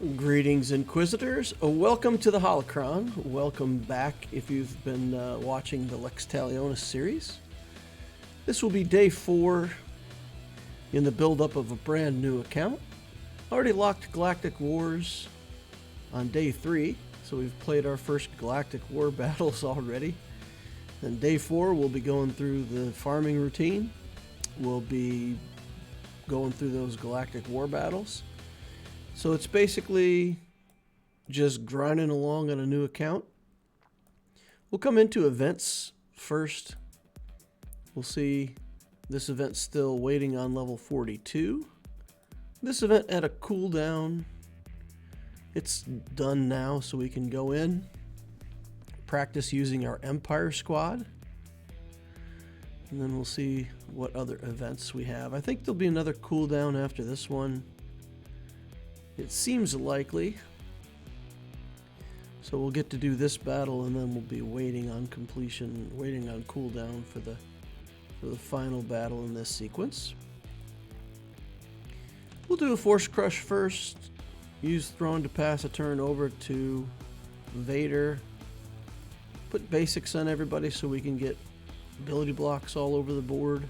Greetings, Inquisitors. Welcome to the Holocron. Welcome back if you've been watching the Lex Talionis series. This will be day 4 in the build-up of a brand new account. Already locked Galactic Wars on day 3, so we've played our first Galactic War battles already. Then day 4 we'll be going through the farming routine. We'll be going through those Galactic War battles. So it's basically just grinding along on a new account. We'll come into events first. We'll see this event's still waiting on level 42. This event had a cooldown. It's done now, so we can go in, practice using our Empire squad. And then we'll see what other events we have. I think there'll be another cooldown after this one. It seems likely. So we'll get to do this battle and then we'll be waiting on completion, waiting on cooldown for the final battle in this sequence. We'll do a Force Crush first. Use Throne to pass a turn over to Vader. Put basics on everybody so we can get ability blocks all over the board.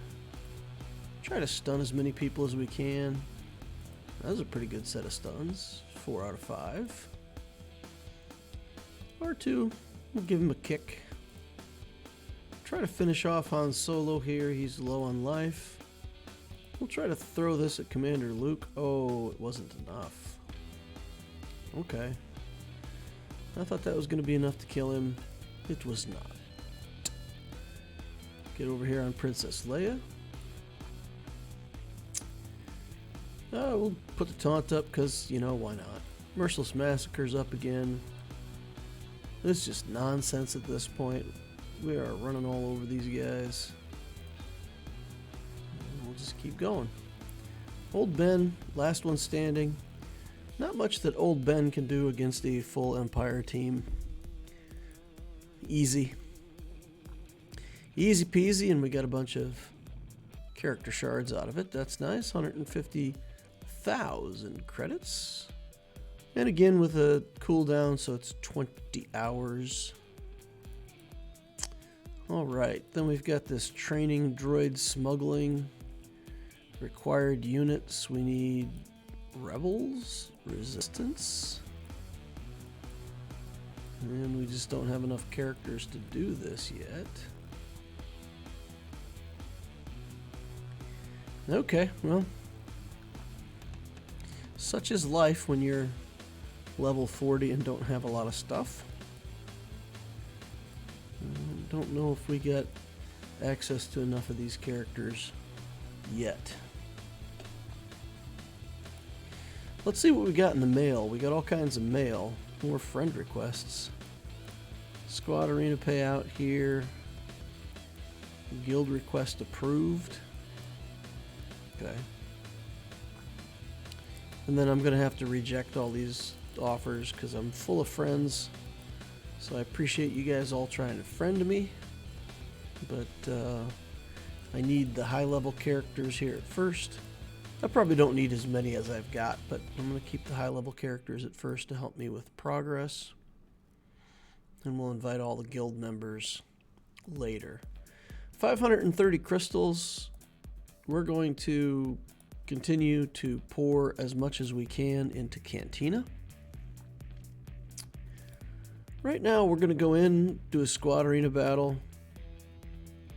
Try to stun as many people as we can. That was a pretty good set of stuns. 4 out of 5. R2, we'll give him a kick. Try to finish off Han Solo here. He's low on life. We'll try to throw this at Commander Luke. Oh, it wasn't enough. Okay. I thought that was going to be enough to kill him. It was not. Get over here on Princess Leia. We'll put the taunt up because, you know, why not? Merciless Massacre's up again. It's just nonsense at this point. We are running all over these guys. And we'll just keep going. Old Ben, last one standing. Not much that Old Ben can do against a full Empire team. Easy. Easy peasy, and we got a bunch of character shards out of it. That's nice. 150,000 credits. And again with a cooldown, so it's 20 hours. Alright, then we've got this training droid smuggling. Required units. We need rebels, resistance. And we just don't have enough characters to do this yet. Okay, well, such is life when you're level 40 and don't have a lot of stuff. Don't know if we get access to enough of these characters yet. Let's see what we got in the mail. We got all kinds of mail. More friend requests. Squad Arena payout here. Guild request approved. Okay. And then I'm going to have to reject all these offers because I'm full of friends. So I appreciate you guys all trying to friend me. But I need the high level characters here at first. I probably don't need as many as I've got, but I'm going to keep the high level characters at first to help me with progress. And we'll invite all the guild members later. 530 crystals. We're going to continue to pour as much as we can into Cantina. Right now we're going to go in, do a squad arena battle.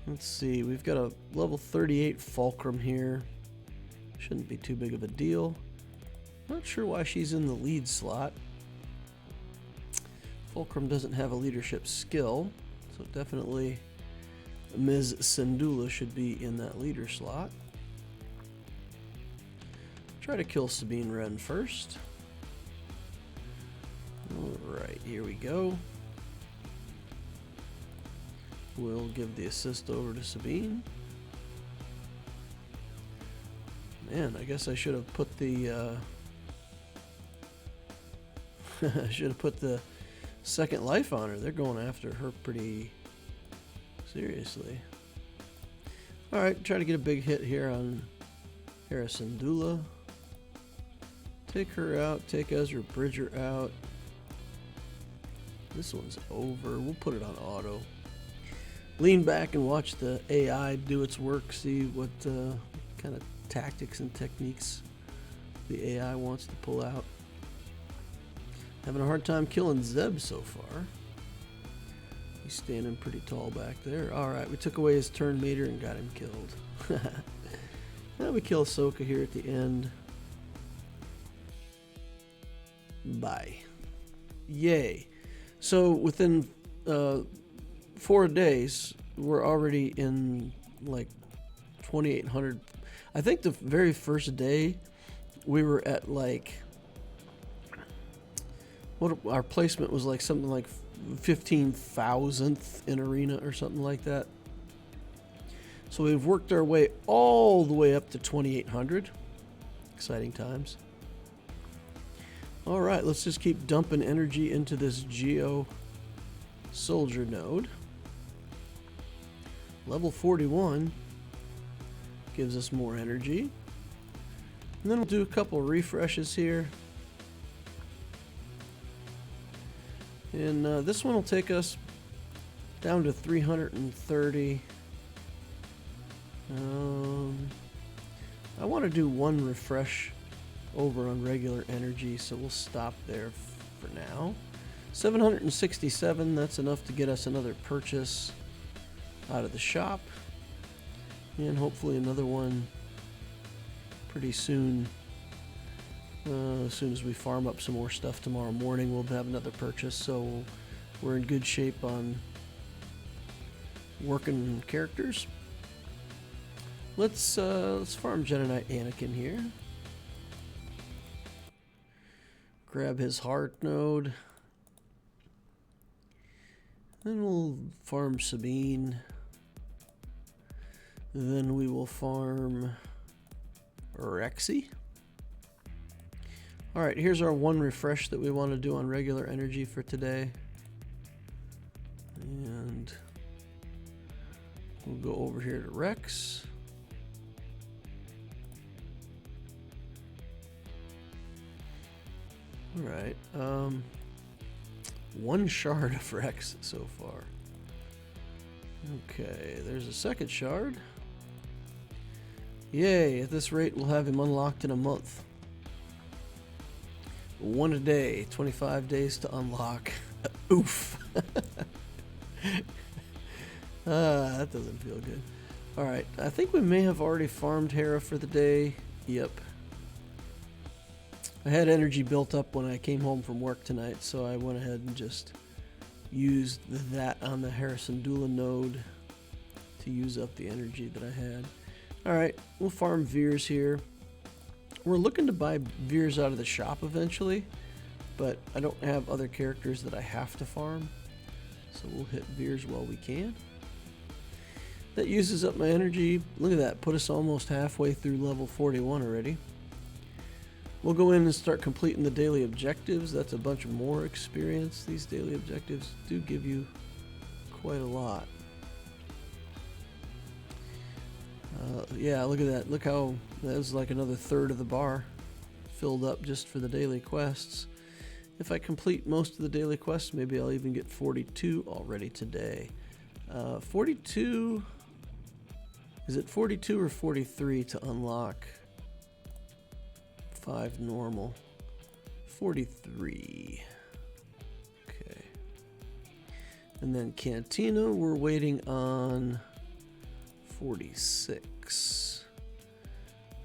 Let's see, we've got a level 38 Fulcrum here. Shouldn't be too big of a deal. Not sure why she's in the lead slot. Fulcrum doesn't have a leadership skill, so definitely Ms. Syndulla should be in that leader slot. Try to kill Sabine Wren first. Alright, here we go. We'll give the assist over to Sabine. Man, I guess I should have put the I should have put the second life on her. They're going after her pretty seriously. Alright, try to get a big hit here on Syndulla. Take her out. Take Ezra Bridger out. This one's over. We'll put it on auto. Lean back and watch the AI do its work. See what kind of tactics and techniques the AI wants to pull out. Having a hard time killing Zeb so far. He's standing pretty tall back there. Alright, we took away his turn meter and got him killed. Now we kill Ahsoka here at the end. Bye. Yay. So within 4 days, we're already in like 2,800. I think the very first day we were at like, what our placement was like something like 15,000th in arena or something like that. So we've worked our way all the way up to 2,800. Exciting times. All right, let's just keep dumping energy into this Geo soldier node. Level 41 gives us more energy. And then we'll do a couple refreshes here. And this one will take us down to 330. I want to do one refresh over on regular energy, so we'll stop there for now. 767, that's enough to get us another purchase out of the shop. And hopefully another one pretty soon. As soon as we farm up some more stuff tomorrow morning, we'll have another purchase, so we're in good shape on working characters. Let's farm Jedi Knight Anakin here. Grab his heart node. Then we'll farm Sabine. Then we will farm Rexy. Alright, here's our one refresh that we want to do on regular energy for today. And we'll go over here to Rex. Alright, one shard of Rex so far. Okay, there's a second shard. Yay, at this rate we'll have him unlocked in a month. One a day, 25 days to unlock. Oof. That doesn't feel good. Alright, I think we may have already farmed Hera for the day. Yep. I had energy built up when I came home from work tonight, so I went ahead and just used that on the Harrison Dula node to use up the energy that I had. Alright, we'll farm Veers here. We're looking to buy Veers out of the shop eventually, but I don't have other characters that I have to farm, so we'll hit Veers while we can. That uses up my energy. Look at that, put us almost halfway through level 41 already. We'll go in and start completing the daily objectives. That's a bunch more experience. These daily objectives do give you quite a lot. Yeah, look at that. Look how that was like another third of the bar filled up just for the daily quests. If I complete most of the daily quests, maybe I'll even get 42 already today. 42, is it 42 or 43 to unlock 5 normal? 43. Okay. And then Cantina, we're waiting on 46.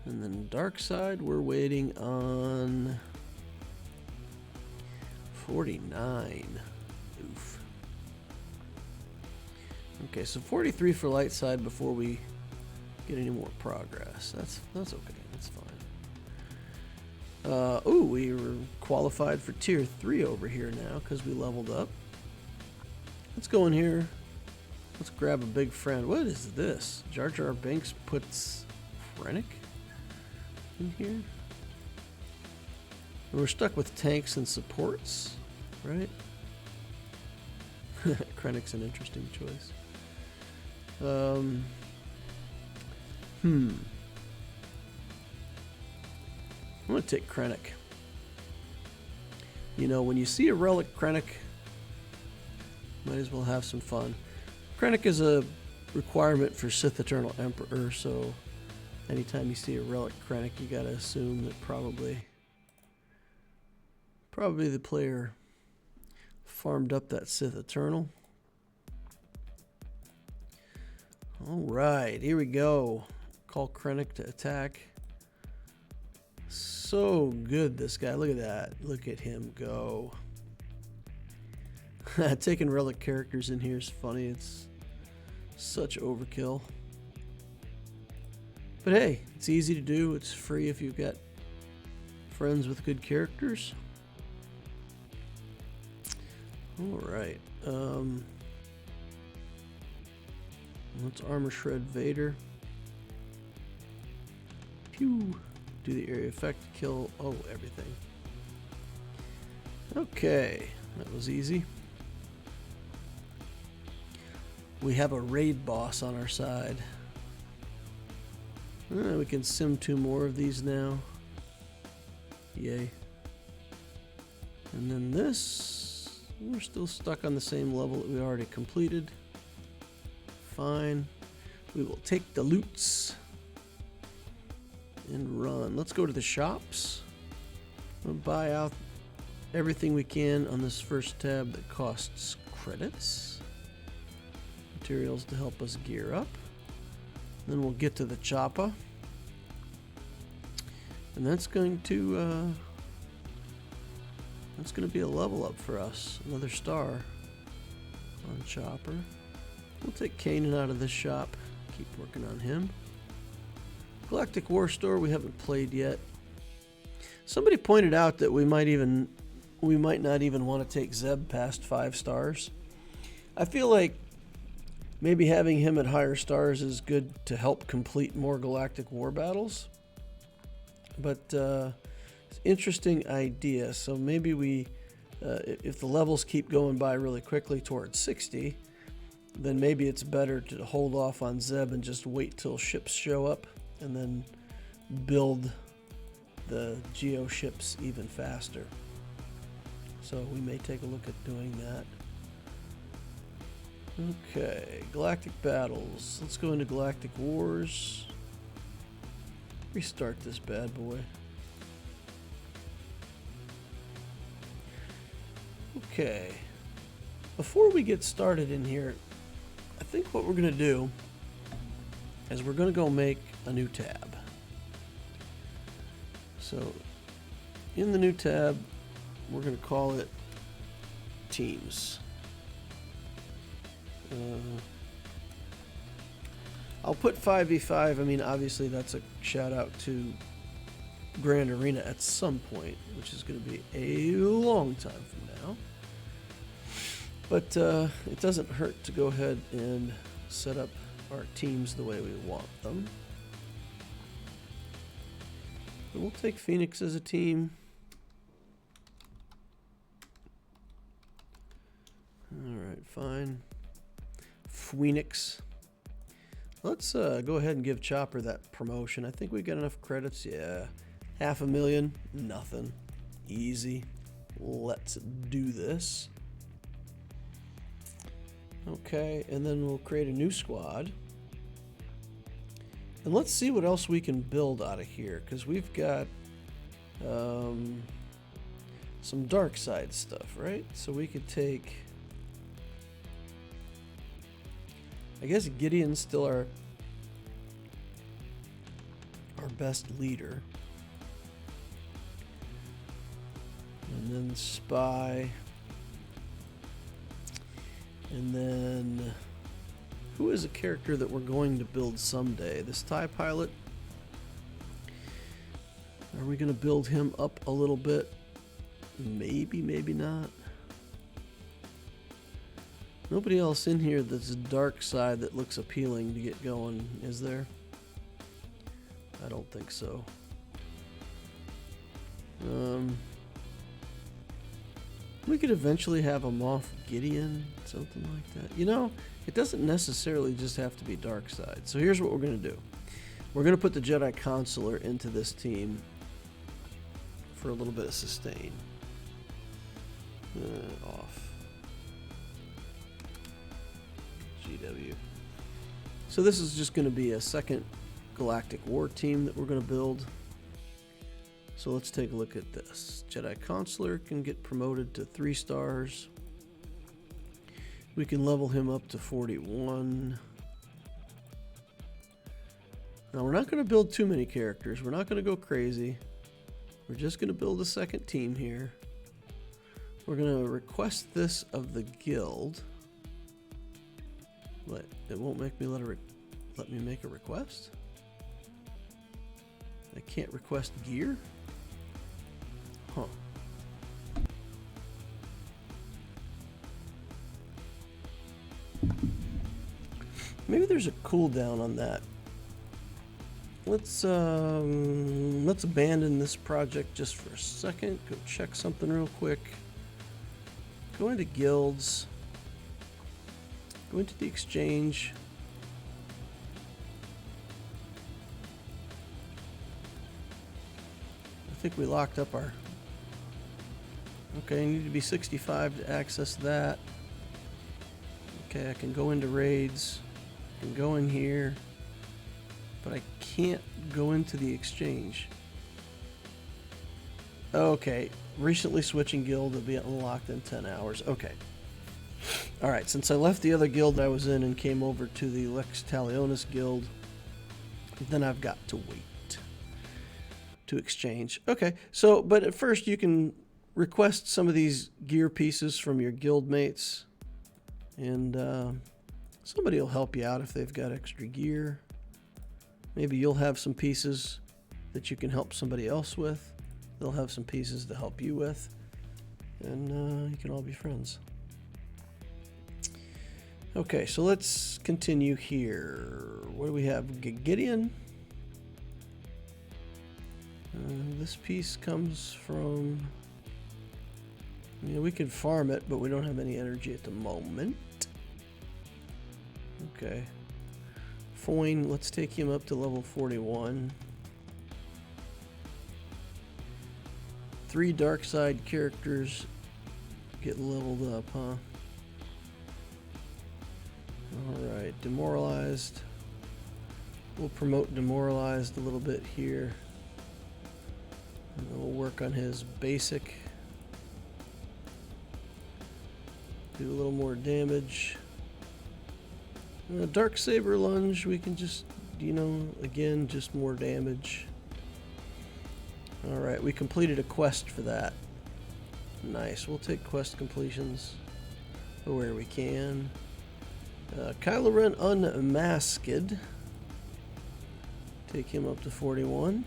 And then Dark Side, we're waiting on 49. Oof. Okay, so 43 for Light Side before we get any more progress. That's okay. That's fine. Ooh, we were qualified for tier 3 over here now because we leveled up. Let's go in here. Let's grab a big friend. What is this? Jar Jar Binks puts Krennic in here? And we're stuck with tanks and supports, right? Krennic's an interesting choice. I'm gonna take Krennic. You know, when you see a relic Krennic, might as well have some fun. Krennic is a requirement for Sith Eternal Emperor, so anytime you see a relic Krennic, you gotta assume that probably the player farmed up that Sith Eternal. Alright, here we go. Call Krennic to attack. So good, this guy. Look at that. Look at him go. Taking relic characters in here is funny. It's such overkill. But hey, it's easy to do. It's free if you've got friends with good characters. Alright. Let's armor shred Vader. Pew! Do the area effect, kill, everything. Okay, that was easy. We have a raid boss on our side. We can sim 2 more of these now. Yay. And then this, we're still stuck on the same level that we already completed. Fine. We will take the loots and run. Let's go to the shops. We'll buy out everything we can on this first tab that costs credits. Materials to help us gear up. Then we'll get to the chopper. And that's going to be a level up for us. Another star on chopper. We'll take Kanan out of this shop. Keep working on him. Galactic Wars store we haven't played yet. Somebody pointed out that we might not even want to take Zeb past 5 stars. I feel like maybe having him at higher stars is good to help complete more Galactic War battles. But it's an interesting idea. So maybe we, if the levels keep going by really quickly towards 60, then maybe it's better to hold off on Zeb and just wait till ships show up and then build the Geo ships even faster. So we may take a look at doing that. Okay, Galactic Battles. Let's go into Galactic Wars. Restart this bad boy. Okay. Before we get started in here, I think what we're going to do is we're going to go make a new tab. So in the new tab, we're going to call it Teams. I'll put 5v5. I mean, obviously that's a shout out to Grand Arena at some point, which is going to be a long time from now. But it doesn't hurt to go ahead and set up our teams the way we want them. And we'll take Phoenix as a team. Alright, fine. Phoenix. Let's go ahead and give Chopper that promotion. I think we got enough credits. Yeah. 500,000. Nothing. Easy. Let's do this. Okay, and then we'll create a new squad. And let's see what else we can build out of here, because we've got some dark side stuff, right? So we could take, I guess Gideon's still our best leader. And then Spy. And then, who is a character that we're going to build someday? This TIE pilot. Are we going to build him up a little bit? Maybe, maybe not. Nobody else in here that's dark side that looks appealing to get going, is there? I don't think so. We could eventually have a Moff Gideon, something like that. You know, it doesn't necessarily just have to be dark side. So here's what we're going to do. We're going to put the Jedi Consular into this team for a little bit of sustain. Off. GW. So this is just going to be a second Galactic War team that we're going to build. So let's take a look at this. Jedi Consular can get promoted to 3 stars. We can level him up to 41. Now we're not going to build too many characters. We're not going to go crazy. We're just going to build a second team here. We're going to request this of the guild. What? It won't make me let me make a request? I can't request gear? Huh. Maybe there's a cooldown on that. Let's abandon this project just for a second. Go check something real quick. Go into guilds. Go into the exchange. I think we locked up our... Okay, I need to be 65 to access that. Okay, I can go into raids. I can go in here. But I can't go into the exchange. Okay, recently switching guild will be unlocked in 10 hours. Okay. Alright, since I left the other guild I was in and came over to the Lex Talionis guild, then I've got to wait to exchange. Okay, so, but at first you can request some of these gear pieces from your guild mates, and somebody will help you out if they've got extra gear. Maybe you'll have some pieces that you can help somebody else with. They'll have some pieces to help you with, and you can all be friends. Okay, so let's continue here. What do we have? Gideon. This piece comes from... Yeah, we can farm it, but we don't have any energy at the moment. Okay. Foyne, let's take him up to level 41. 3 dark side characters get leveled up, huh? Alright, demoralized. We'll promote demoralized a little bit here. And then we'll work on his basic. Do a little more damage. Dark Saber Lunge, we can just, you know, again, just more damage. Alright, we completed a quest for that. Nice, we'll take quest completions where we can. Kylo Ren Unmasked. Take him up to 41.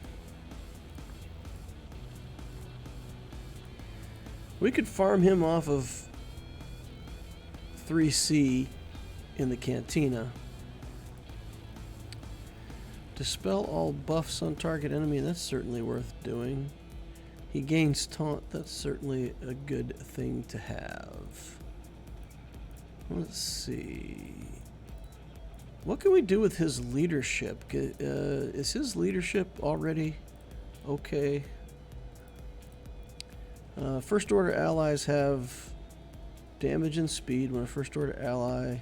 We could farm him off of 3C in the cantina. Dispel all buffs on target enemy, that's certainly worth doing. He gains taunt, that's certainly a good thing to have. Let's see. What can we do with his leadership? Is his leadership already okay? First order allies have damage and speed. When a first order ally,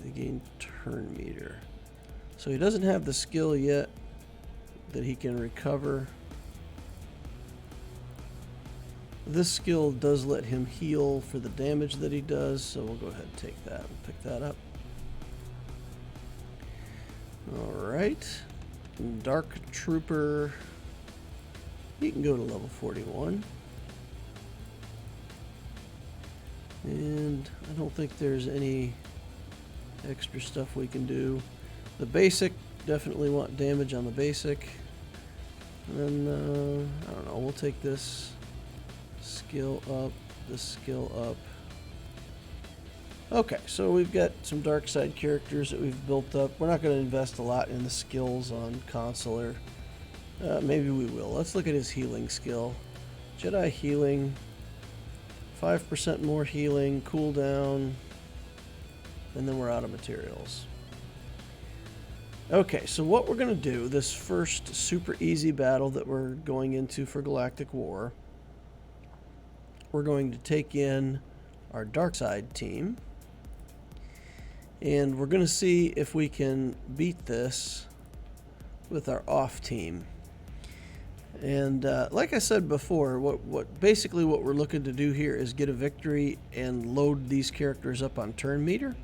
they gain turn meter. So he doesn't have the skill yet that he can recover. This skill does let him heal for the damage that he does, so we'll go ahead and take that and pick that up. Alright. Dark Trooper. He can go to level 41. And I don't think there's any extra stuff we can do. The basic, definitely want damage on the basic. And then, I don't know, we'll take this skill up, this skill up. Okay, so we've got some dark side characters that we've built up. We're not going to invest a lot in the skills on Consular. Maybe we will. Let's look at his healing skill. Jedi healing, 5% more healing, cooldown, and then we're out of materials. Okay, so what we're going to do, this first super easy battle that we're going into for Galactic War, we're going to take in our dark side team. And we're going to see if we can beat this with our off team. And like I said before, basically what we're looking to do here is get a victory and load these characters up on turn meter.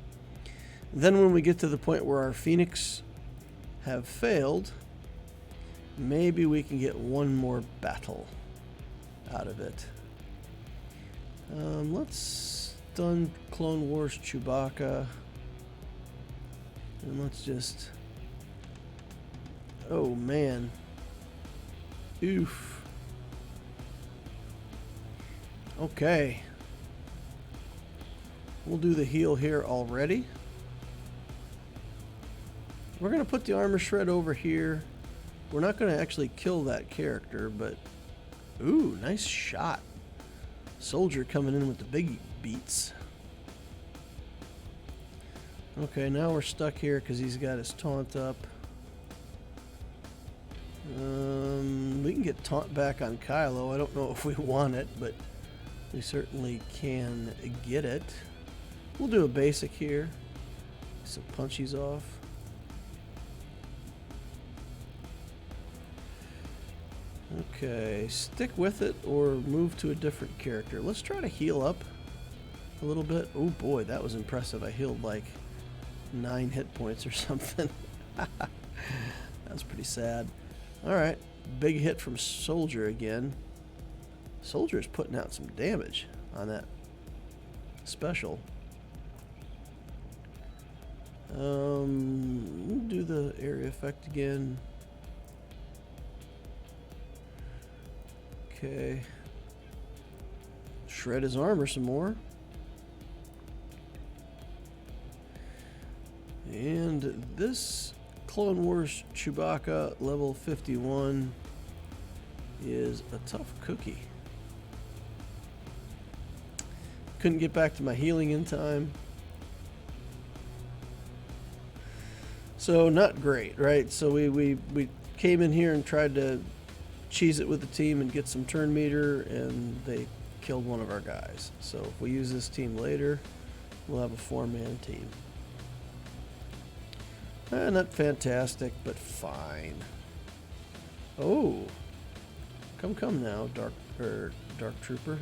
Then when we get to the point where our Phoenix have failed, maybe we can get one more battle out of it. Let's stun Clone Wars Chewbacca. And let's just... Oh, man. Oof. Okay. We'll do the heal here already. We're going to put the armor shred over here. We're not going to actually kill that character, but... Ooh, nice shot. Soldier coming in with the big beats. Okay, now we're stuck here because he's got his taunt up. We can get taunt back on Kylo. I don't know if we want it, but we certainly can get it. We'll do a basic here. Some punchies off. Okay, stick with it or move to a different character. Let's try to heal up a little bit. Oh boy, that was impressive. I healed like 9 hit points or something. That was pretty sad. Alright, big hit from Soldier again. Soldier is putting out some damage on that special. We'll do the area effect again. Okay. Shred his armor some more. And this Clone Wars Chewbacca level 51 is a tough cookie. Couldn't get back to my healing in time. So not great, right? So we came in here and tried to cheese it with the team and get some turn meter, and they killed one of our guys. So if we use this team later, we'll have a 4-man team. Not fantastic, but fine. Oh, come now, Dark Trooper.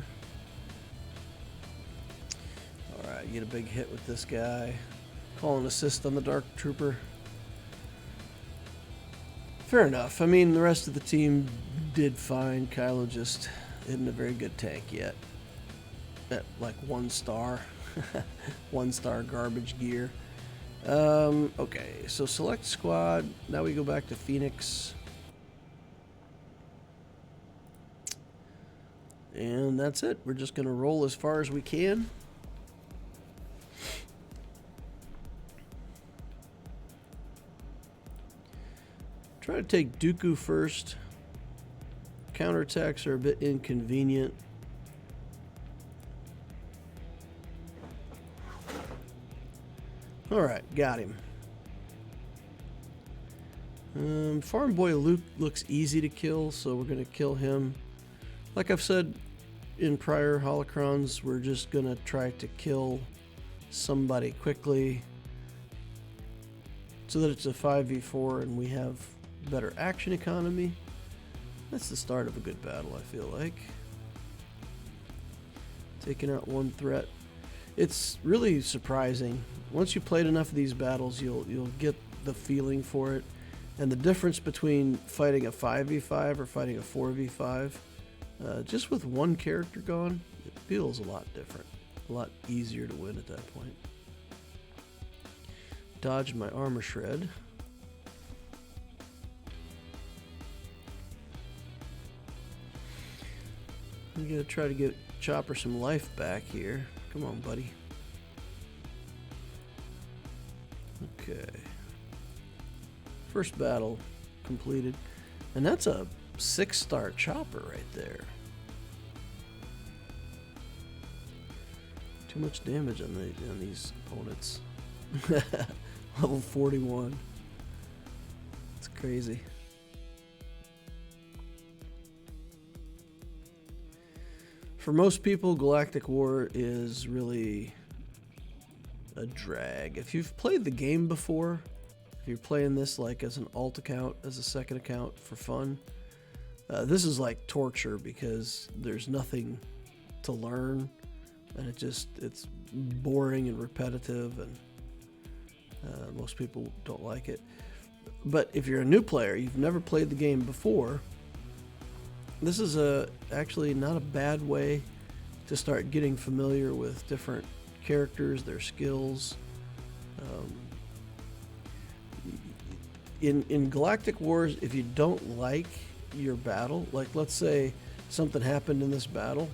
All right, get a big hit with this guy. Call an assist on the Dark Trooper. Fair enough. I mean, the rest of the team did fine. Kylo just isn't a very good tank yet. At like 1 star. 1 star garbage gear. Okay, so select squad. Now we go back to Phoenix. And that's it. We're just going to roll as far as we can. Try to take Dooku first. Counterattacks are a bit inconvenient. Alright, got him. Farm Boy Luke looks easy to kill, so we're going to kill him. Like I've said in prior holocrons, we're just going to try to kill somebody quickly so that it's a 5v4 and we have better action economy. That's the start of a good battle, I feel like. Taking out one threat. It's really surprising. Once you played enough of these battles, you'll get the feeling for it. And the difference between fighting a 5v5 or fighting a 4v5, just with one character gone, it feels a lot different. A lot easier to win at that point. Dodged my armor shred. I'm gonna try to get Chopper some life back here. Come on, buddy. Okay. First battle completed. And that's a 6-star Chopper right there. Too much damage on these opponents. Level 41. It's crazy. For most people, Galactic War is really a drag. If you've played the game before, if you're playing this like as an alt account, as a second account for fun, this is like torture because there's nothing to learn, and it's boring and repetitive, and most people don't like it. But if you're a new player, you've never played the game before, this is actually not a bad way to start getting familiar with different characters, their skills. In Galactic Wars, if you don't like your battle, like let's say something happened in this battle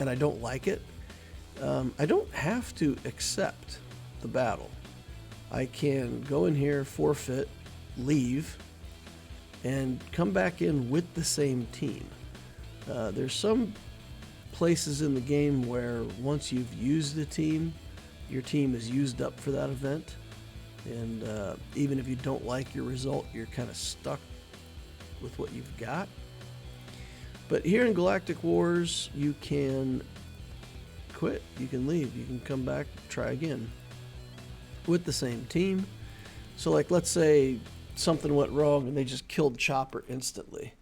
and I don't like it, I don't have to accept the battle. I can go in here, forfeit, leave, and come back in with the same team. There's some places in the game where once you've used a team, your team is used up for that event, and even if you don't like your result, you're kind of stuck with what you've got. But here in Galactic Wars, you can quit, you can leave, you can come back, try again with the same team. So like let's say something went wrong and they just killed Chopper instantly.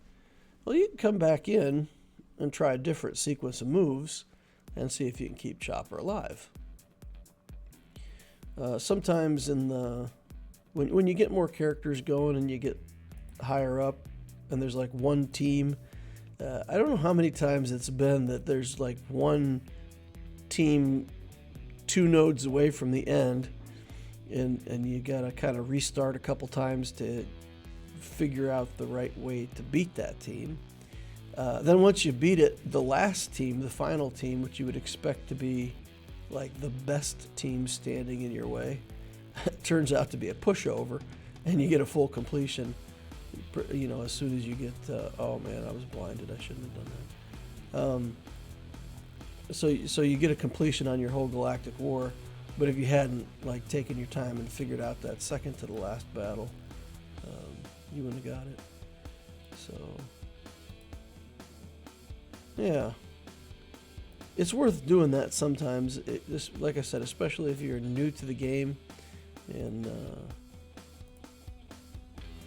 Well, you can come back in and try a different sequence of moves and see if you can keep Chopper alive. Sometimes when you get more characters going and you get higher up and there's like one team, I don't know how many times it's been that there's like one team 2 nodes away from the end, and you gotta kind of restart a couple times to figure out the right way to beat that team. Then once you beat it, the last team, the final team, which you would expect to be like the best team standing in your way, turns out to be a pushover, and you get a full completion. You know, as soon as you get, oh man, I was blinded. I shouldn't have done that. So you get a completion on your whole Galactic War, but if you hadn't like taken your time and figured out that second to the last battle, you wouldn't have got it. So yeah, it's worth doing that sometimes. Just like I said, especially if you're new to the game and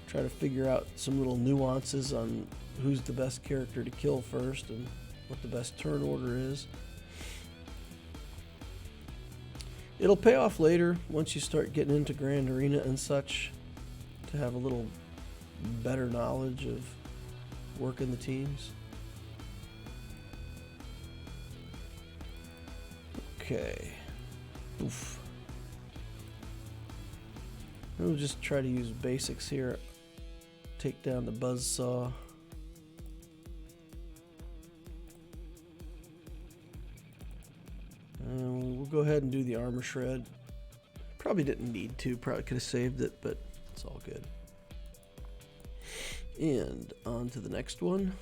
try to figure out some little nuances on who's the best character to kill first and what the best turn order is. It'll pay off later once you start getting into Grand Arena and such, to have a little better knowledge of working the teams. Okay. Oof. We'll just try to use basics here. Take down the buzzsaw. We'll go ahead and do the armor shred. Probably didn't need to. Probably could have saved it, but it's all good. And on to the next one.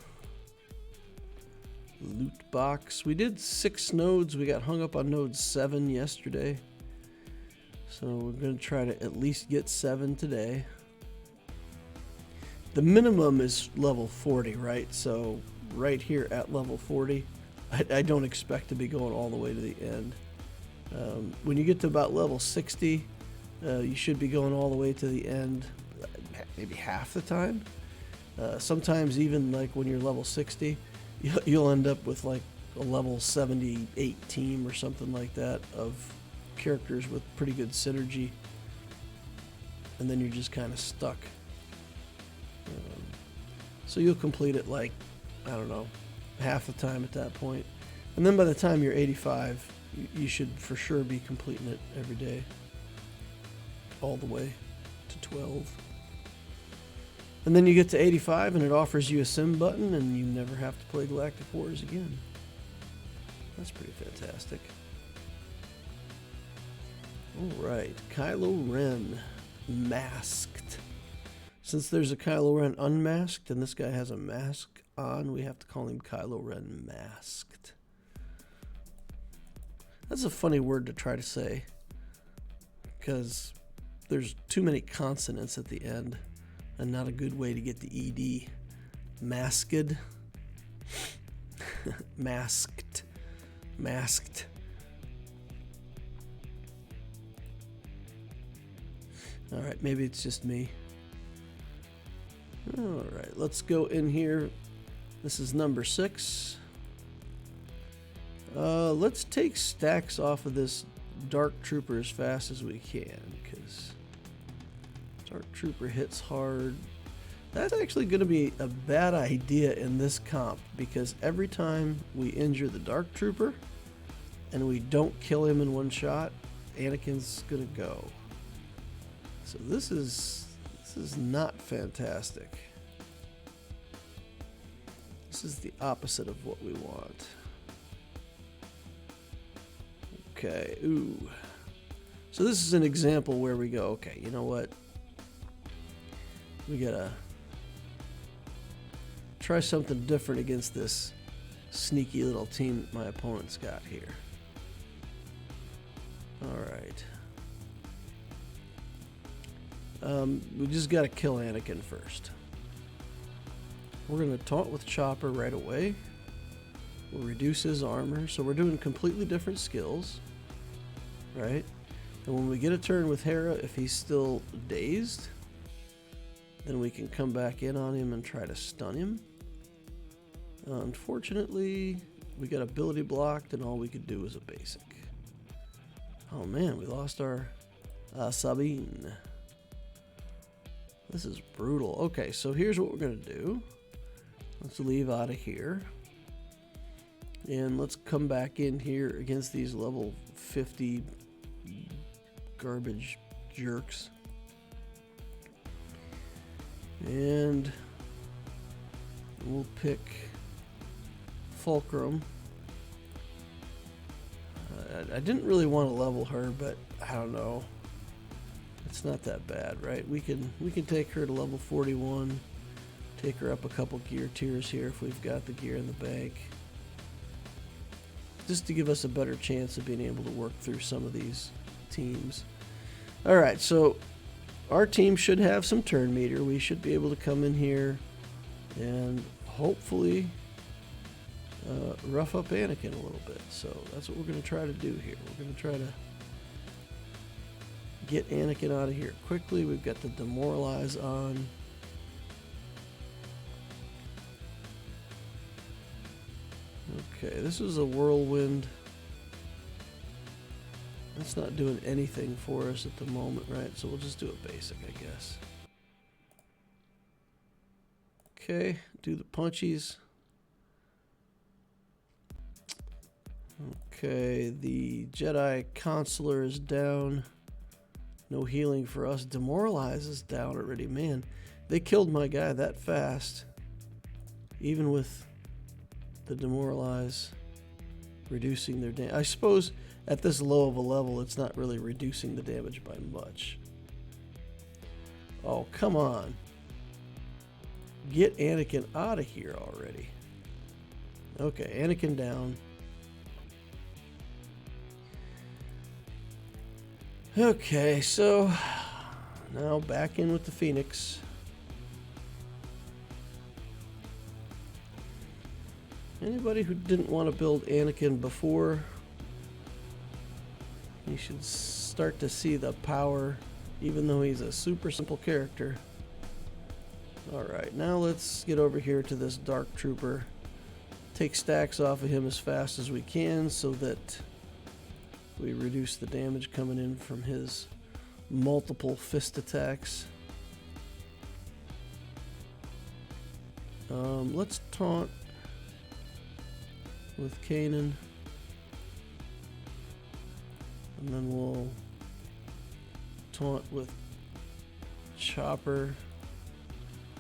Loot box. We did 6 nodes. We got hung up on node 7 yesterday. So we're going to try to at least get 7 today. The minimum is level 40, right? So right here at level 40, I don't expect to be going all the way to the end. When you get to about level 60, you should be going all the way to the end, maybe half the time. Sometimes even like when you're level 60, you'll end up with like a level 78 team or something like that of characters with pretty good synergy, and then you're just kind of stuck. So you'll complete it like, I don't know, half the time at that point. And then by the time you're 85, you should for sure be completing it every day, all the way to 12. And then you get to 85 and it offers you a sim button and you never have to play Galactic Wars again. That's pretty fantastic. Alright, Kylo Ren masked. Since there's a Kylo Ren unmasked and this guy has a mask on, we have to call him Kylo Ren masked. That's a funny word to try to say, because there's too many consonants at the end and not a good way to get the ED. Masked. Masked. Masked. Alright, maybe it's just me. Alright, let's go in here. This is number 6. Let's take stacks off of this Dark Trooper as fast as we can, because Dark Trooper hits hard. That's actually going to be a bad idea in this comp, because every time we injure the Dark Trooper and we don't kill him in one shot, Anakin's going to go. So this is not fantastic. This is the opposite of what we want. Okay, ooh. So this is an example where we go, okay, you know what? We gotta try something different against this sneaky little team my opponent's got here. Alright. We just gotta kill Anakin first. We're gonna taunt with Chopper right away. We'll reduce his armor, so we're doing completely different skills, right? And when we get a turn with Hera, if he's still dazed, then we can come back in on him and try to stun him. Unfortunately, we got ability blocked, and all we could do was a basic. Oh man, we lost our Sabine. This is brutal. Okay, so here's what we're gonna do. Let's leave out of here. And let's come back in here against these level 50 garbage jerks. And we'll pick Fulcrum. I didn't really want to level her, but I don't know. It's not that bad, right? We can take her to level 41. Take her up a couple gear tiers here if we've got the gear in the bank. Just to give us a better chance of being able to work through some of these teams. Alright, so our team should have some turn meter. We should be able to come in here and hopefully rough up Anakin a little bit. So that's what we're going to try to do here. We're going to try to get Anakin out of here quickly. We've got the demoralize on. Okay, this is a whirlwind. That's not doing anything for us at the moment, right? So we'll just do a basic, I guess. Okay, do the punchies. Okay, the Jedi Consular is down. No healing for us. Demoralize is down already. Man, they killed my guy that fast. Even with the demoralize reducing their damage. I suppose at this low of a level, it's not really reducing the damage by much. Oh, come on. Get Anakin out of here already. Okay, Anakin down. Okay, so now back in with the Phoenix. Anybody who didn't want to build Anakin before, you should start to see the power, even though he's a super simple character. Alright, now let's get over here to this Dark Trooper. Take stacks off of him as fast as we can so that we reduce the damage coming in from his multiple fist attacks. Let's taunt with Kanan, and then we'll taunt with Chopper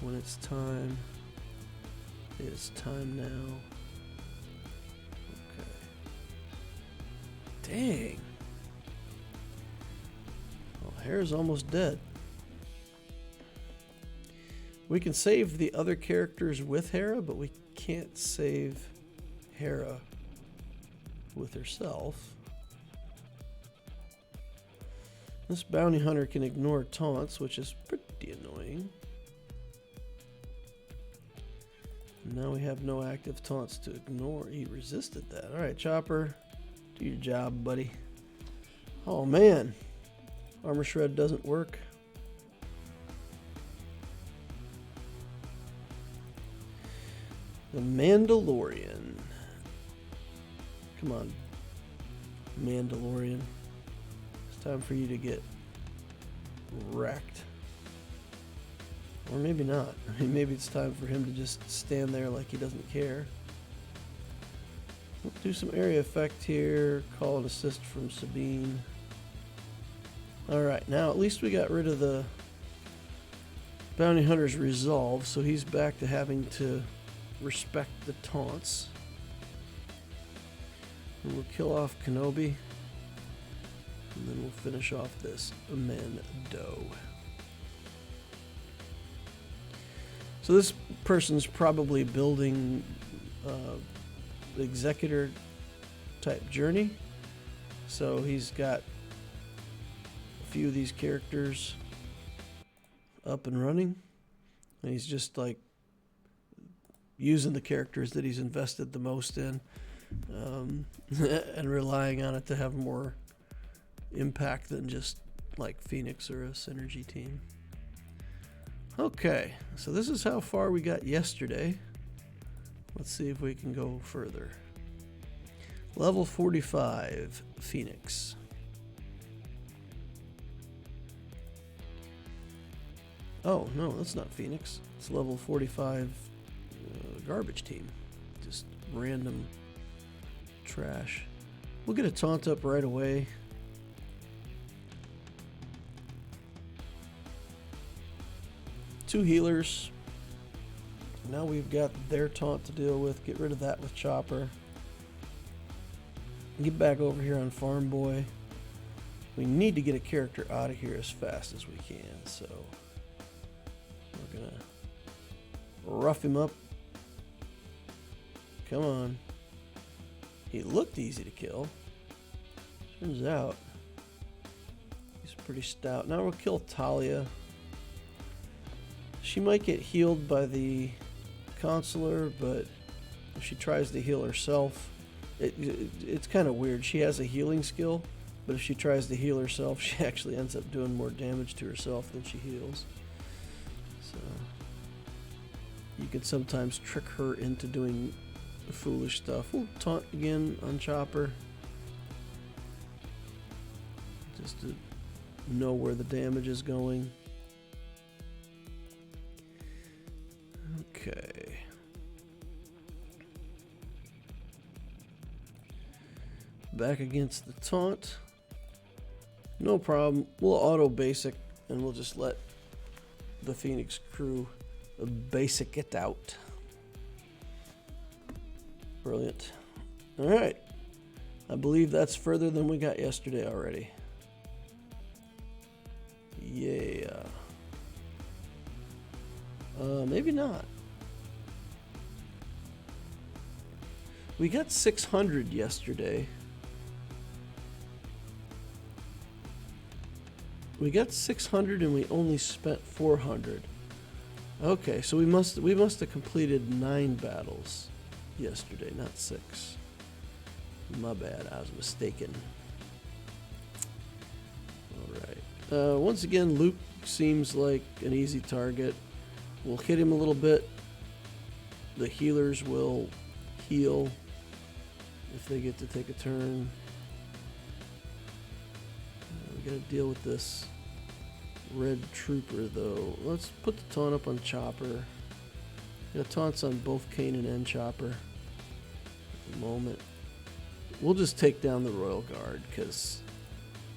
when it's time. It is time now. Okay. Dang. Well, Hera's almost dead. We can save the other characters with Hera, but we can't save Hera with herself. This bounty hunter can ignore taunts, which is pretty annoying. Now we have no active taunts to ignore. He resisted that. Alright, Chopper. Do your job, buddy. Oh, man. Armor Shred doesn't work. The Mandalorian. Come on, Mandalorian. It's time for you to get wrecked. Or maybe not. I mean, maybe it's time for him to just stand there like he doesn't care. Let's do some area effect here. Call an assist from Sabine. Alright, now at least we got rid of the Bounty Hunter's resolve, so he's back to having to respect the taunts. And we'll kill off Kenobi. And then we'll finish off this Mando. So this person's probably building executor type journey. So he's got a few of these characters up and running. And he's just like using the characters that he's invested the most in and relying on it to have more impact than just like Phoenix or a Synergy team. Okay, so this is how far we got yesterday. Let's see if we can go further. Level 45, Phoenix. Oh, no, that's not Phoenix. It's level 45 garbage team. Just random trash. We'll get a taunt up right away. Two healers. Now we've got their taunt to deal with. Get rid of that with Chopper. Get back over here on Farm Boy. We need to get a character out of here as fast as we can, so we're gonna rough him up. Come on. He looked easy to kill. Turns out he's pretty stout. Now we'll kill Talia. She might get healed by the Consular, but if she tries to heal herself, it's kind of weird. She has a healing skill, but if she tries to heal herself, she actually ends up doing more damage to herself than she heals. So you can sometimes trick her into doing foolish stuff. We'll taunt again on Chopper, just to know where the damage is going. Okay. Back against the taunt. No problem. We'll auto basic and we'll just let the Phoenix crew basic it out. Brilliant. Alright. I believe that's further than we got yesterday already. Yeah. Maybe not. We got 600 yesterday. We got 600 and we only spent 400. Okay, so we must have completed 9 battles yesterday, not 6. My bad, I was mistaken. Alright. Once again, Luke seems like an easy target. We'll hit him a little bit. The healers will heal if they get to take a turn. We gotta deal with this red trooper though. Let's put the taunt up on Chopper. Got taunts on both Kanan and Chopper at the moment. We'll just take down the Royal Guard because,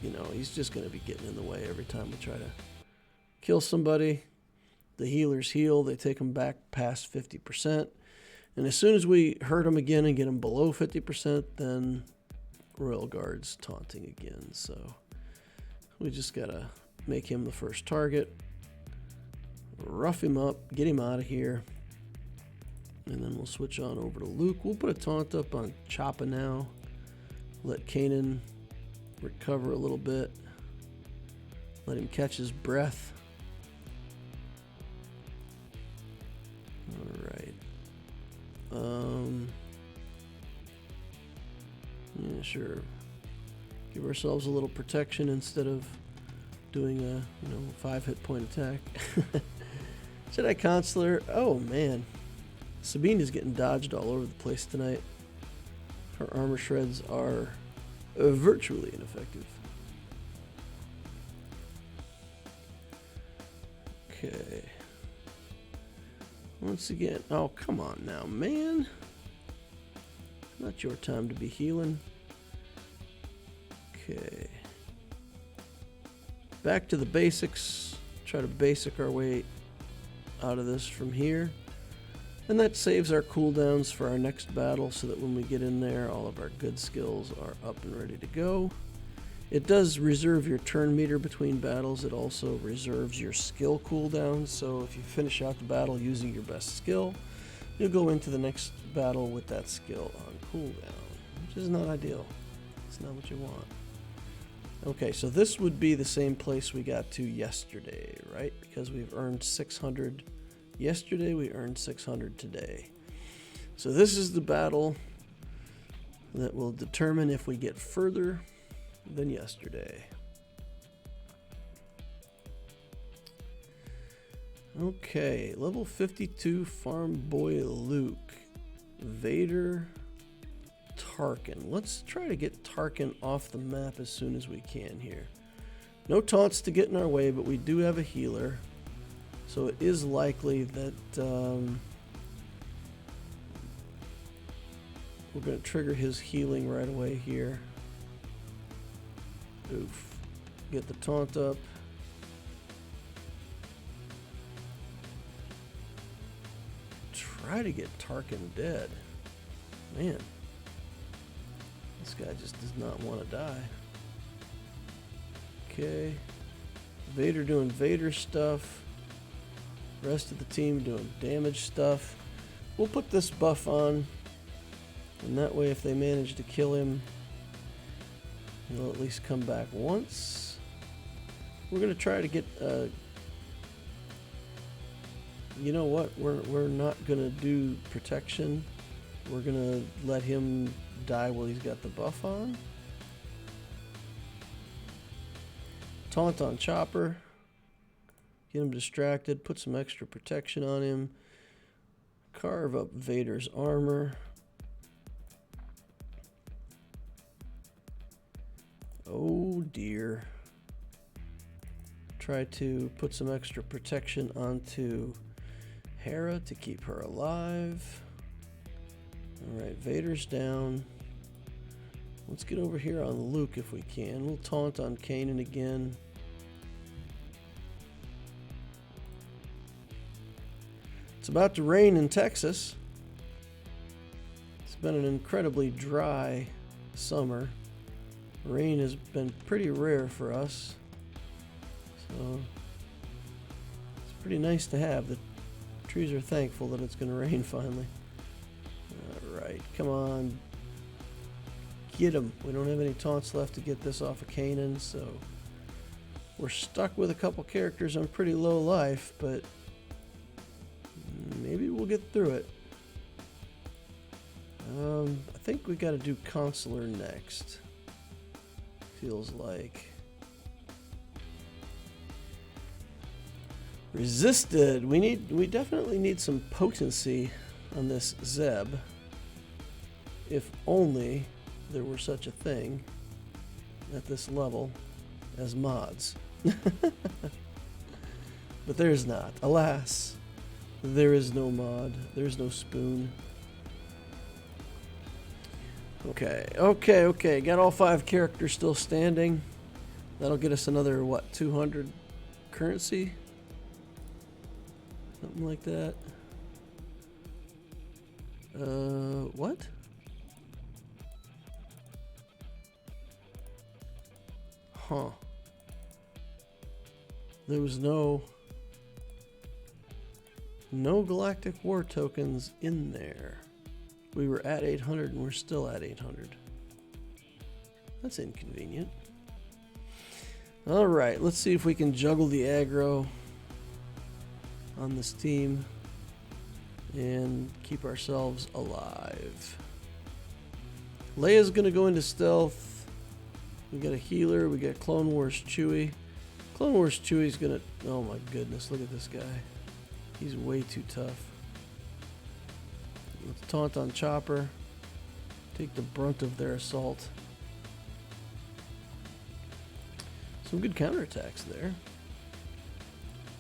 you know, he's just gonna be getting in the way every time we try to kill somebody. The healers heal, they take them back past 50%. And as soon as we hurt them again and get them below 50%, then Royal Guard's taunting again. So we just gotta make him the first target, rough him up, get him out of here, and then we'll switch on over to Luke. We'll put a taunt up on Choppa now, let Kanan recover a little bit, let him catch his breath. Alright. Yeah, sure. Give ourselves a little protection instead of doing a 5 hit point attack. Jedi Consular. Oh man, Sabine is getting dodged all over the place tonight. Her armor shreds are virtually ineffective. Okay. Once again, oh come on now, man. Not your time to be healing. Okay. Back to the basics. Try to basic our way out of this from here. And that saves our cooldowns for our next battle so that when we get in there, all of our good skills are up and ready to go. It does reserve your turn meter between battles. It also reserves your skill cooldowns. So if you finish out the battle using your best skill, you'll go into the next battle with that skill on cooldown, which is not ideal. It's not what you want. Okay, so this would be the same place we got to yesterday, right? Because we've earned 600 yesterday, we earned 600 today. So this is the battle that will determine if we get further than yesterday. Okay, level 52 Farm Boy Luke, Vader, Tarkin. Let's try to get Tarkin off the map as soon as we can here. No taunts to get in our way, but we do have a healer. So it is likely that we're going to trigger his healing right away here. Oof. Get the taunt up. Try to get Tarkin dead. Man. This guy just does not want to die. Okay. Vader doing Vader stuff. Rest of the team doing damage stuff. We'll put this buff on. And that way if they manage to kill him, he'll at least come back once. We're going to try to get... you know what? We're not going to do protection. We're going to let him die while he's got the buff on. Taunt on Chopper. Get him distracted. Put some extra protection on him. Carve up Vader's armor. Oh dear. Try to put some extra protection onto Hera to keep her alive. Alright, Vader's down. Let's get over here on Luke if we can. We'll taunt on Kanan again. It's about to rain in Texas. It's been an incredibly dry summer. Rain has been pretty rare for us. So it's pretty nice to have. The trees are thankful that it's going to rain finally. Alright, come on. Get him. We don't have any taunts left to get this off of Kanan, so we're stuck with a couple characters on pretty low life, but maybe we'll get through it. I think we got to do Consular next. Feels like. Resisted. We definitely need some potency on this Zeb. If only there were such a thing at this level as mods. But there's not. Alas, there is no mod. There's no spoon. Okay. Got all 5 characters still standing. That'll get us another, what, 200 currency? Something like that. What? Huh. There was no Galactic War tokens in there. We were at 800 and we're still at 800. That's inconvenient. Alright, let's see if we can juggle the aggro on this team and keep ourselves alive. Leia's gonna go into stealth. We got a healer. We got Clone Wars Chewie. Clone Wars Chewie's gonna... Oh my goodness, look at this guy. He's way too tough. Let's taunt on Chopper. Take the brunt of their assault. Some good counterattacks there.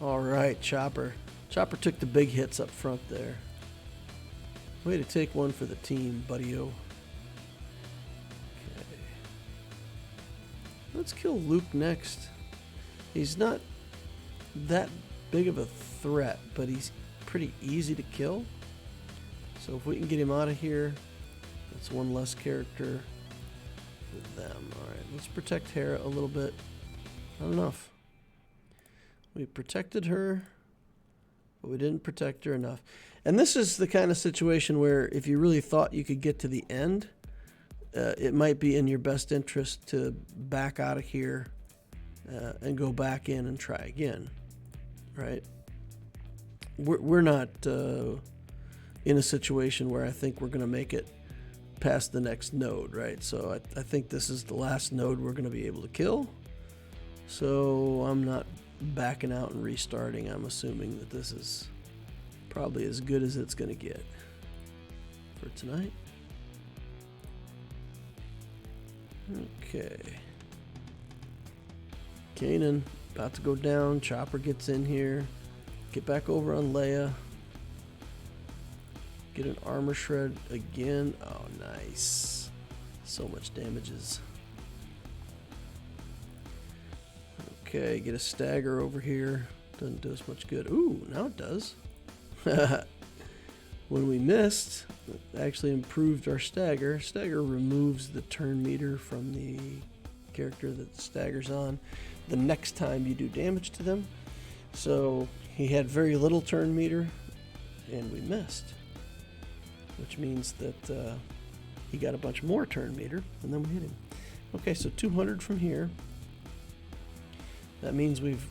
Alright, Chopper. Chopper took the big hits up front there. Way to take one for the team, buddy-o. Okay. Let's kill Luke next. He's not that big of a threat, but he's pretty easy to kill. So if we can get him out of here, that's one less character for them. Alright, let's protect Hera a little bit. Not enough. We protected her, but we didn't protect her enough. And this is the kind of situation where if you really thought you could get to the end, it might be in your best interest to back out of here and go back in and try again, right? We're not in a situation where I think we're going to make it past the next node, right? So I think this is the last node we're going to be able to kill. So I'm not backing out and restarting. I'm assuming that this is probably as good as it's going to get for tonight. Okay. Kanan about to go down. Chopper gets in here. Get back over on Leia. Get an armor shred again. Oh, nice. So much damages. Okay, get a stagger over here. Doesn't do us much good. Ooh, now it does. When we missed, it actually improved our stagger. Stagger removes the turn meter from the character that the stagger's on the next time you do damage to them. So he had very little turn meter, and we missed. Which means that he got a bunch more turn meter, and then we hit him. Okay, so 200 from here. That means we've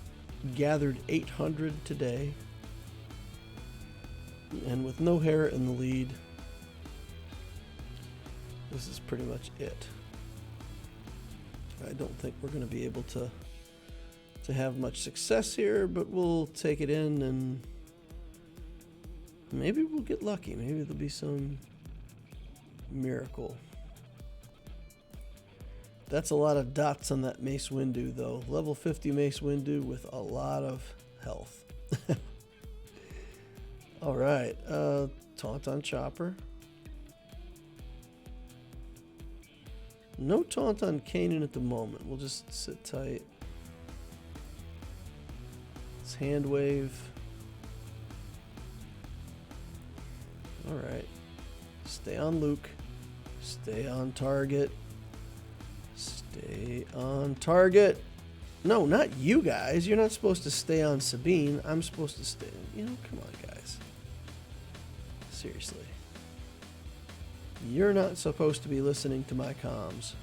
gathered 800 today. And with no Hera in the lead, this is pretty much it. I don't think we're going to be able to have much success here, but we'll take it in and maybe we'll get lucky. Maybe there'll be some miracle. That's a lot of dots on that Mace Windu, though. Level 50 Mace Windu with a lot of health. Alright, taunt on Chopper. No taunt on Kanan at the moment. We'll just sit tight. Let's hand wave. Alright. Stay on Luke. Stay on target. Stay on target. No, not you guys. You're not supposed to stay on Sabine. I'm supposed to stay. You know, come on, guys. Seriously. You're not supposed to be listening to my comms.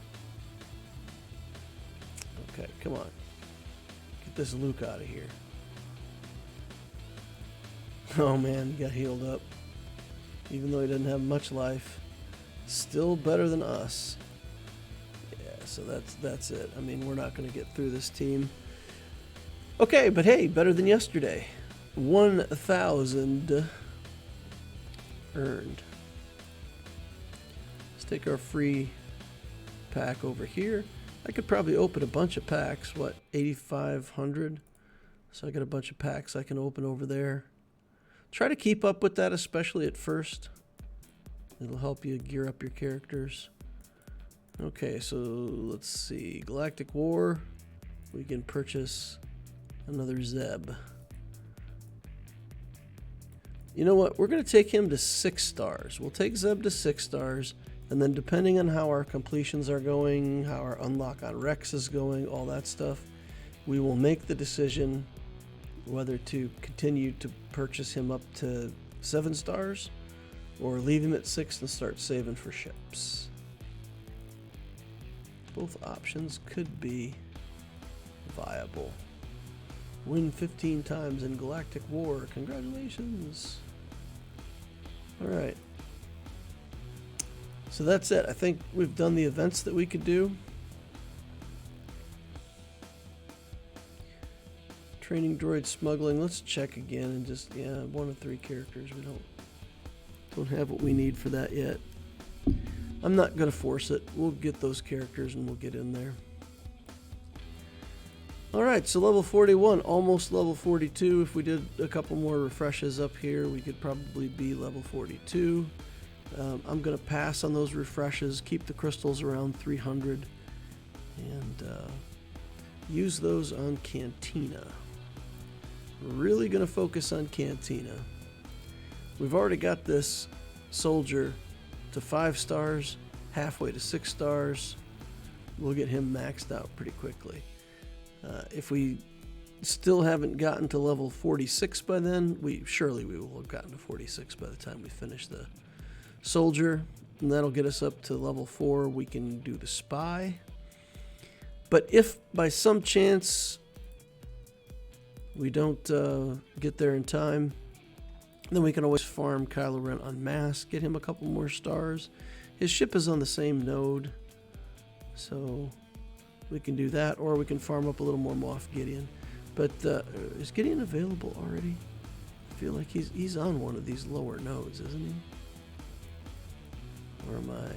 Okay, come on. Get this Luke out of here. Oh man, he got healed up. Even though he doesn't have much life. Still better than us. Yeah, so that's it. I mean, we're not going to get through this team. Okay, but hey, better than yesterday. 1,000 earned. Let's take our free pack over here. I could probably open a bunch of packs. What, 8,500? So I got a bunch of packs I can open over there. Try to keep up with that, especially at first. It'll help you gear up your characters. Okay, so let's see. Galactic War. We can purchase another Zeb. You know what? We're going to take him to 6 stars. We'll take Zeb to 6 stars. And then depending on how our completions are going, how our unlock on Rex is going, all that stuff, we will make the decision whether to continue to purchase him up to 7 stars or leave him at 6 and start saving for ships. Both options could be viable. Win 15 times in Galactic War. Congratulations. Alright. So that's it. I think we've done the events that we could do. Training droid smuggling. Let's check again and just, yeah, 1 of 3 characters. We don't have what we need for that yet. I'm not going to force it. We'll get those characters and we'll get in there. Alright, so level 41, almost level 42. If we did a couple more refreshes up here, we could probably be level 42. I'm going to pass on those refreshes, keep the crystals around 300, and use those on Cantina. Really going to focus on Cantina. We've already got this soldier to 5 stars, halfway to 6 stars. We'll get him maxed out pretty quickly. If we still haven't gotten to level 46 by then, surely we will have gotten to 46 by the time we finish the soldier, and that'll get us up to level 4. We can do the spy. But if by some chance we don't get there in time, then we can always farm Kylo Ren en masse, get him a couple more stars. His ship is on the same node, so we can do that, or we can farm up a little more Moff Gideon. But is Gideon available already? I feel like he's on one of these lower nodes, isn't he? Or am I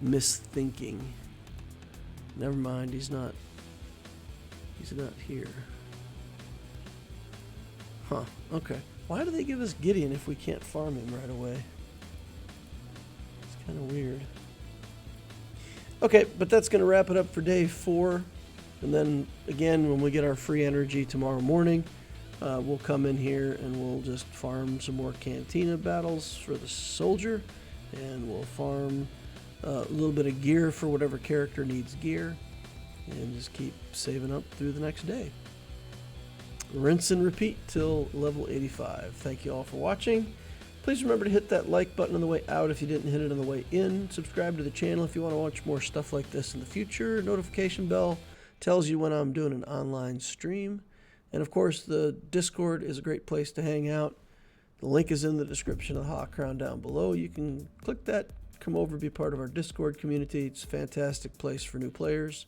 misthinking? Never mind, he's not here. Huh, okay. Why do they give us Gideon if we can't farm him right away? It's kind of weird. Okay, but that's going to wrap it up for day 4. And then, again, when we get our free energy tomorrow morning, we'll come in here and we'll just farm some more Cantina battles for the soldier. And we'll farm a little bit of gear for whatever character needs gear. And just keep saving up through the next day. Rinse and repeat till level 85. Thank you all for watching. Please remember to hit that like button on the way out if you didn't hit it on the way in. Subscribe to the channel if you want to watch more stuff like this in the future. Notification bell tells you when I'm doing an online stream. And of course, the Discord is a great place to hang out. The link is in the description of the Holocron down below. You can click that, come over, be part of our Discord community. It's a fantastic place for new players.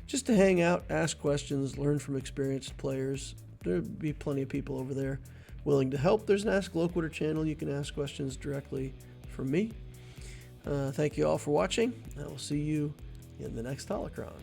Just to hang out, ask questions, learn from experienced players. There'll be plenty of people over there willing to help. There's an Ask Loquitur channel. You can ask questions directly from me. Thank you all for watching. I will see you in the next Holocron.